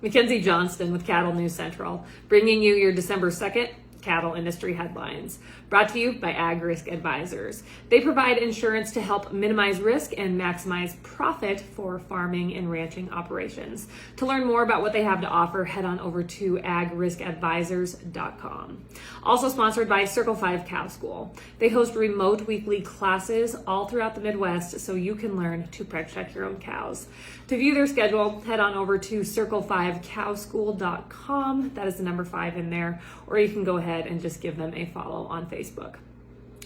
Mackenzie Johnston with Cattle News Central, bringing you your December 2nd cattle industry headlines. Brought to you by Ag Risk Advisors. They provide insurance to help minimize risk and maximize profit for farming and ranching operations. To learn more about what they have to offer, head on over to agriskadvisors.com. Also sponsored by Circle 5 Cow School. They host remote weekly classes all throughout the Midwest so you can learn to preg check your own cows. To view their schedule, head on over to circle5cowschool.com. That is the number 5 in there, or you can go ahead and just give them a follow on Facebook.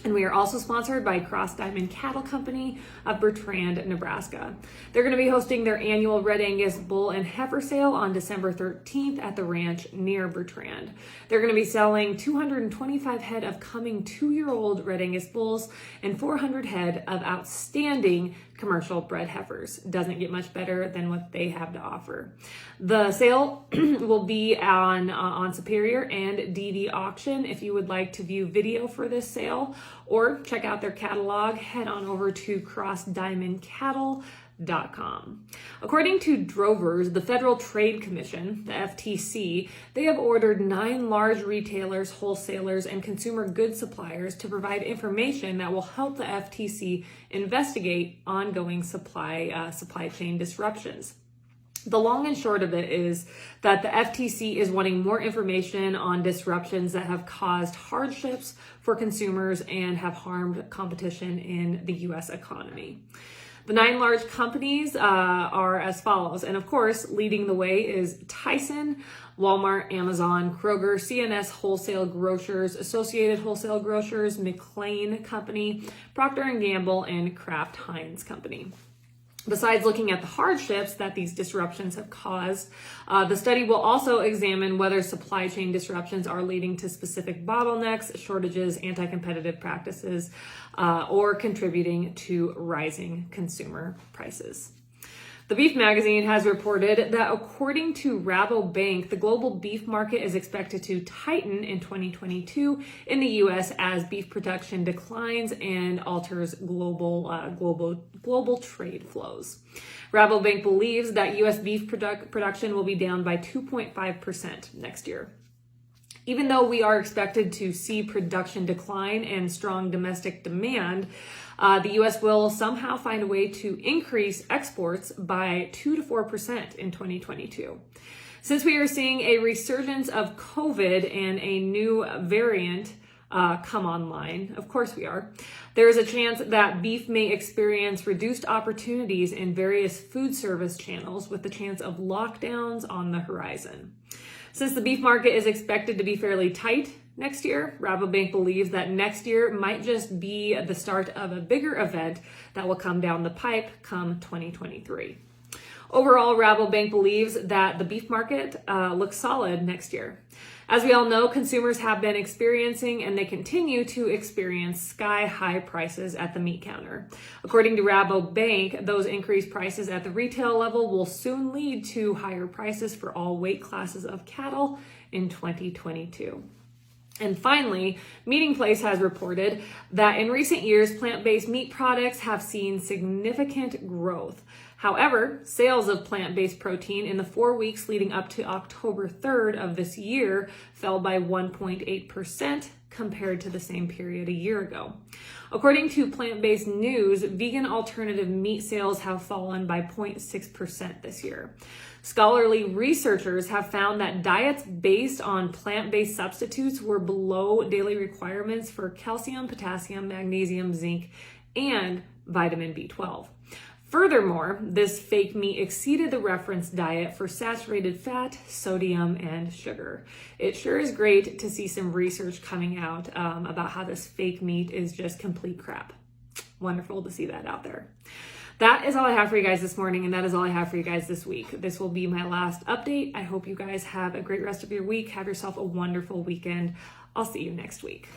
And we are also sponsored by Cross Diamond Cattle Company of Bertrand, Nebraska. They're going to be hosting their annual Red Angus Bull and Heifer sale on December 13th at the ranch near Bertrand. They're going to be selling 225 head of coming 2-year-old Red Angus bulls and 400 head of outstanding commercial bred heifers. Doesn't get much better than what they have to offer. The sale will be on Superior and DD Auction. If you would like to view video for this sale or check out their catalog, head on over to crossdiamondcattle.com. According to Drovers, the Federal Trade Commission, the FTC, they have ordered 9 large retailers, wholesalers, and consumer goods suppliers to provide information that will help the FTC investigate ongoing supply chain disruptions. The long and short of it is that the FTC is wanting more information on disruptions that have caused hardships for consumers and have harmed competition in the U.S. economy. The 9 large companies are as follows. And of course, leading the way is Tyson, Walmart, Amazon, Kroger, CNS Wholesale Grocers, Associated Wholesale Grocers, McLean Company, Procter & Gamble, and Kraft Heinz Company. Besides looking at the hardships that these disruptions have caused, the study will also examine whether supply chain disruptions are leading to specific bottlenecks, shortages, anti-competitive practices, or contributing to rising consumer prices. The Beef Magazine has reported that according to Rabobank, the global beef market is expected to tighten in 2022 in the U.S. as beef production declines and alters global trade flows. Rabobank believes that U.S. beef production will be down by 2.5% next year. Even though we are expected to see production decline and strong domestic demand, the U.S. will somehow find a way to increase exports by 2 to 4% in 2022. Since we are seeing a resurgence of COVID and a new variant come online, of course we are, there is a chance that beef may experience reduced opportunities in various food service channels with the chance of lockdowns on the horizon. Since the beef market is expected to be fairly tight next year, Rabobank believes that next year might just be the start of a bigger event that will come down the pipe come 2023. Overall, Rabobank believes that the beef market looks solid next year. As we all know, consumers have been experiencing and they continue to experience sky-high prices at the meat counter. According to Rabobank, those increased prices at the retail level will soon lead to higher prices for all weight classes of cattle in 2022. And finally, Meeting Place has reported that in recent years, plant-based meat products have seen significant growth. However, sales of plant-based protein in the 4 weeks leading up to October 3rd of this year fell by 1.8% compared to the same period a year ago. According to Plant-Based News, vegan alternative meat sales have fallen by 0.6% this year. Scholarly researchers have found that diets based on plant-based substitutes were below daily requirements for calcium, potassium, magnesium, zinc, and vitamin B12. Furthermore, this fake meat exceeded the reference diet for saturated fat, sodium, and sugar. It sure is great to see some research coming out about how this fake meat is just complete crap. Wonderful to see that out there. That is all I have for you guys this morning, and that is all I have for you guys this week. This will be my last update. I hope you guys have a great rest of your week. Have yourself a wonderful weekend. I'll see you next week.